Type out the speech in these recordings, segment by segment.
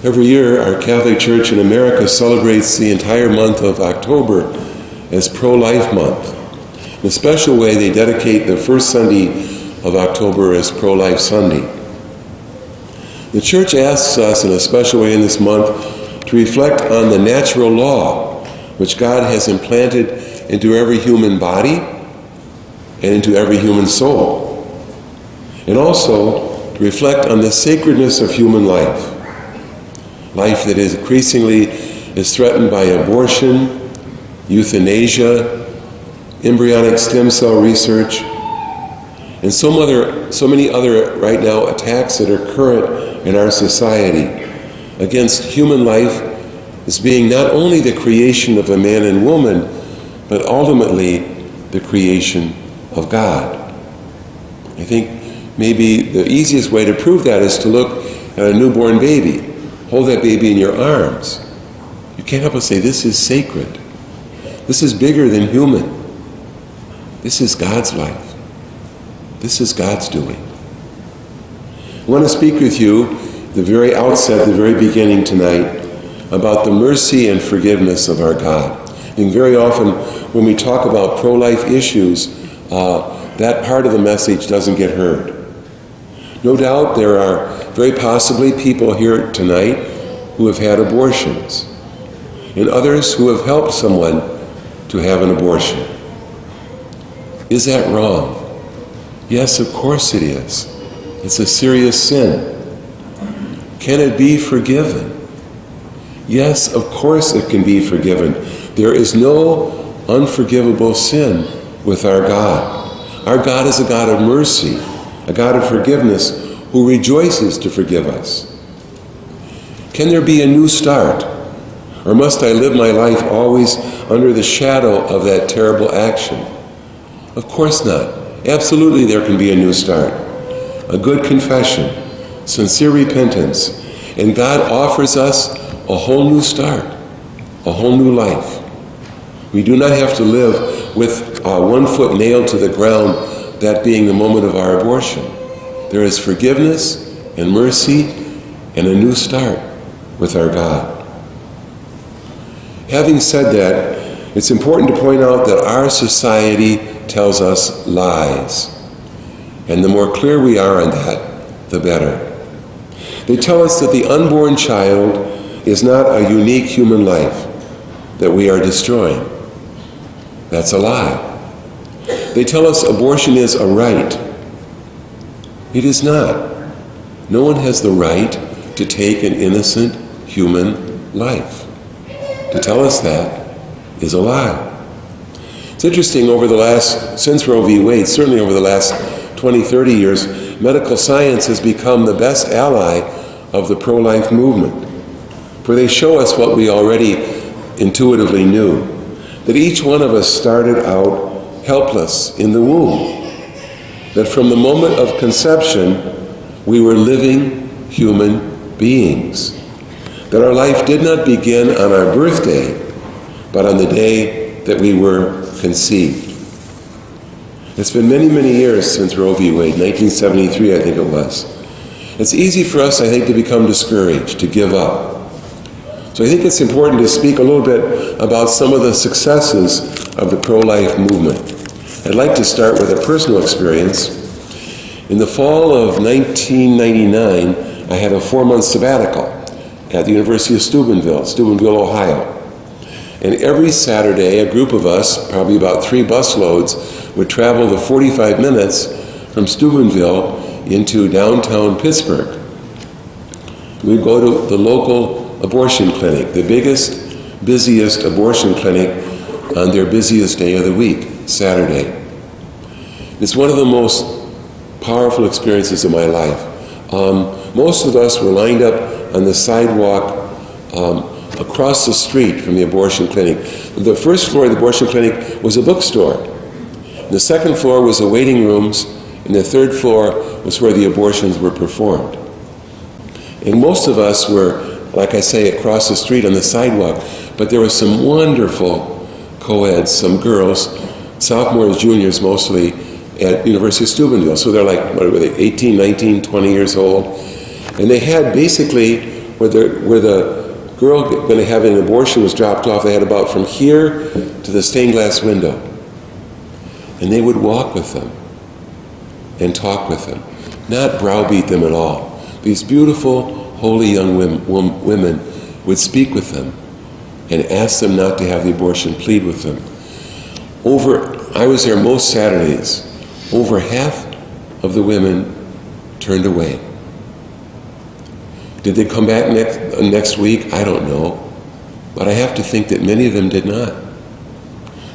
Every year, our Catholic Church in America celebrates the entire month of October as ProLife Month. In a special way, they dedicate the first Sunday of October as ProLife Sunday. The Church asks us in a special way in this month to reflect on the natural law which God has implanted into every human body and into every human soul, and also to reflect on the sacredness of human life. Life that is increasingly threatened by abortion, euthanasia, embryonic stem cell research, and so many other right now attacks that are current in our society against human life as being not only the creation of a man and woman, but ultimately the creation of God. I think maybe the easiest way to prove that is to look at a newborn baby. Hold that baby in your arms. You can't help but say, this is sacred. This is bigger than human. This is God's life. This is God's doing. I want to speak with you the very outset, the very beginning tonight, about the mercy and forgiveness of our God. I think very often when we talk about pro-life issues, that part of the message doesn't get heard. No doubt there are very possibly people here tonight who have had abortions, and others who have helped someone to have an abortion. Is that wrong? Yes, of course it is. It's a serious sin. Can it be forgiven? Yes, of course it can be forgiven. There is no unforgivable sin with our God. Our God is a God of mercy, a God of forgiveness, who rejoices to forgive us. Can there be a new start? Or must I live my life always under the shadow of that terrible action? Of course not. Absolutely there can be a new start. A good confession, sincere repentance, and God offers us a whole new start, a whole new life. We do not have to live with 1 foot nailed to the ground, that being the moment of our abortion. There is forgiveness and mercy and a new start with our God. Having said that, it's important to point out that our society tells us lies. And the more clear we are on that, the better. They tell us that the unborn child is not a unique human life that we are destroying. That's a lie. They tell us abortion is a right. It is not. No one has the right to take an innocent human life. To tell us that is a lie. It's interesting, since Roe v. Wade, certainly over the last 20, 30 years, medical science has become the best ally of the pro-life movement. For they show us what we already intuitively knew, that each one of us started out helpless in the womb. That from the moment of conception, we were living human beings. That our life did not begin on our birthday, but on the day that we were conceived. It's been many, many years since Roe v. Wade, 1973 I think it was. It's easy for us, I think, to become discouraged, to give up. So I think it's important to speak a little bit about some of the successes of the pro-life movement. I'd like to start with a personal experience. In the fall of 1999, I had a 4-month sabbatical at the University of Steubenville, Ohio. And every Saturday, a group of us, probably about 3 busloads, would travel the 45 minutes from Steubenville into downtown Pittsburgh. We'd go to the local abortion clinic, the biggest, busiest abortion clinic on their busiest day of the week, Saturday. It's one of the most powerful experiences of my life. Most of us were lined up on the sidewalk across the street from the abortion clinic. The first floor of the abortion clinic was a bookstore. The second floor was the waiting rooms, and the third floor was where the abortions were performed. And most of us were, like I say, across the street on the sidewalk, but there were some wonderful co-eds, some girls, sophomores, juniors mostly, at University of Steubenville. So they're like, what were they, 18, 19, 20 years old. And they had basically, where the girl going to have an abortion was dropped off, they had about from here to the stained glass window. And they would walk with them and talk with them, not browbeat them at all. These beautiful, holy young women would speak with them and ask them not to have the abortion, plead with them. I was there most Saturdays. Over half of the women turned away. Did they come back next week? I don't know. But I have to think that many of them did not.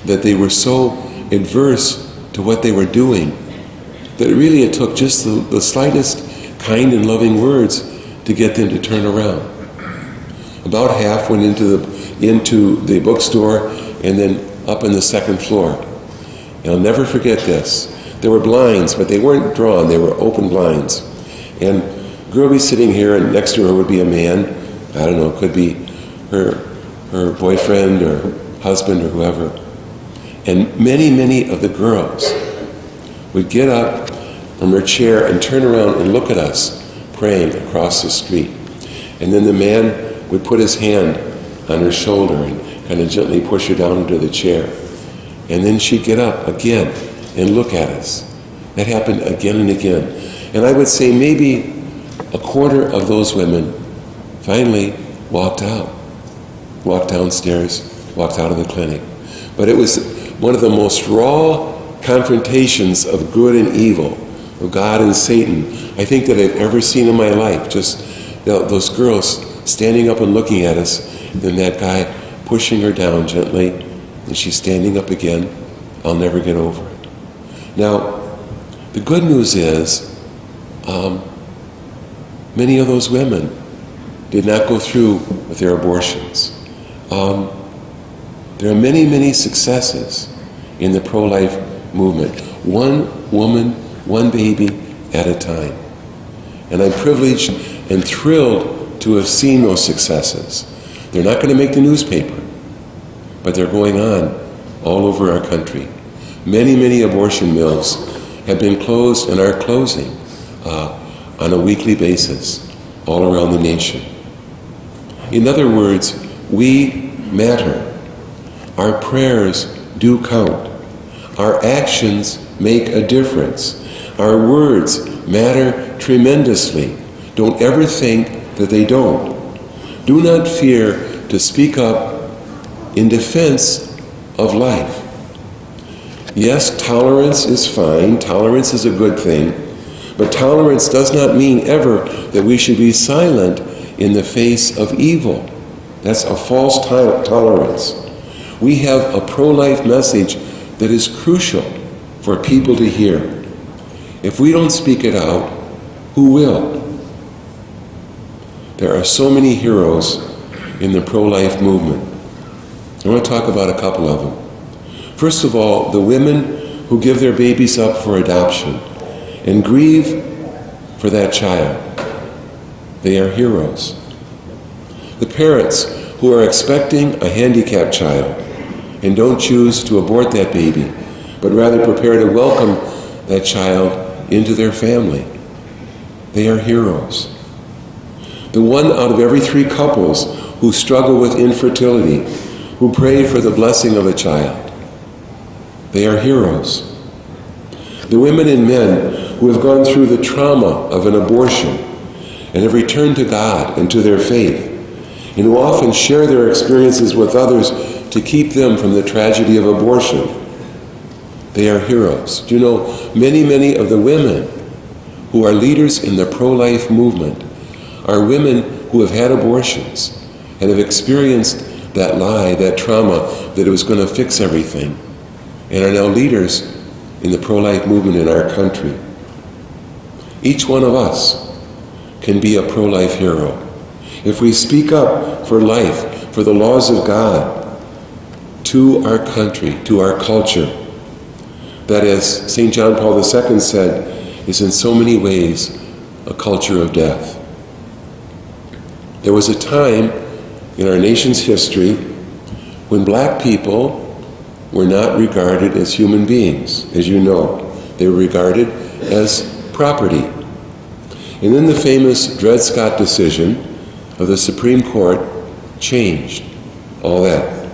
That they were so adverse to what they were doing that really it took just the slightest kind and loving words to get them to turn around. About half went into the bookstore and then up in the second floor. And I'll never forget this. There were blinds, but they weren't drawn. They were open blinds. And a girl would be sitting here, and next to her would be a man. I don't know, it could be her boyfriend or husband or whoever. And many, many of the girls would get up from her chair and turn around and look at us praying across the street. And then the man would put his hand on her shoulder and kind of gently push her down into the chair. And then she'd get up again and look at us. That happened again and again. And I would say maybe a quarter of those women finally walked out, walked downstairs, walked out of the clinic. But it was one of the most raw confrontations of good and evil, of God and Satan, I think that I've ever seen in my life. Just those girls standing up and looking at us, then that guy pushing her down gently, and she's standing up again. I'll never get over it. Now, the good news is, many of those women did not go through with their abortions. There are many, many successes in the pro-life movement. One woman, one baby at a time. And I'm privileged and thrilled to have seen those successes. They're not going to make the newspaper, but they're going on all over our country. Many, many abortion mills have been closed and are closing on a weekly basis all around the nation. In other words, we matter. Our prayers do count. Our actions make a difference. Our words matter tremendously. Don't ever think that they don't. Do not fear to speak up in defense of life. Yes, tolerance is fine. Tolerance is a good thing. But tolerance does not mean ever that we should be silent in the face of evil. That's a false tolerance. We have a pro-life message that is crucial for people to hear. If we don't speak it out, who will? There are so many heroes in the pro-life movement. I want to talk about a couple of them. First of all, the women who give their babies up for adoption and grieve for that child. They are heroes. The parents who are expecting a handicapped child and don't choose to abort that baby, but rather prepare to welcome that child into their family. They are heroes. The one out of every 3 couples who struggle with infertility, who pray for the blessing of a child. They are heroes. The women and men who have gone through the trauma of an abortion and have returned to God and to their faith, and who often share their experiences with others to keep them from the tragedy of abortion. They are heroes. Do you know, many of the women who are leaders in the pro-life movement are women who have had abortions and have experienced that lie, that trauma, that it was going to fix everything, and are now leaders in the pro-life movement in our country. Each one of us can be a pro-life hero. If we speak up for life, for the laws of God, to our country, to our culture, that, as St. John Paul II said, is in so many ways a culture of death. There was a time in our nation's history when black people were not regarded as human beings, as you know. They were regarded as property. And then the famous Dred Scott decision of the Supreme Court changed all that.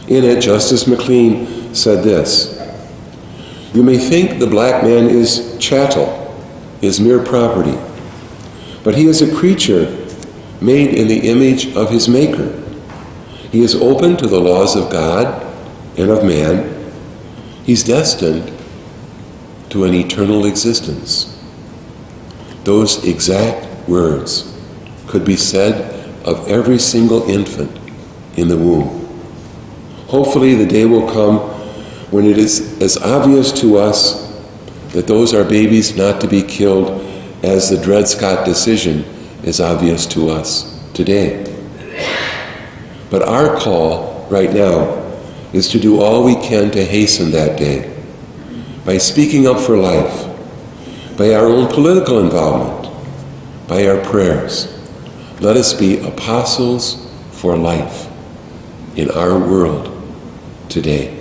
In it, Justice McLean said this: "You may think the black man is chattel, is mere property, but he is a creature made in the image of his Maker. He is open to the laws of God and of man. He's destined to an eternal existence." Those exact words could be said of every single infant in the womb. Hopefully the day will come when it is as obvious to us that those are babies not to be killed as the Dred Scott decision is obvious to us today. But our call right now is to do all we can to hasten that day by speaking up for life, by our own political involvement, by our prayers. Let us be apostles for life in our world today.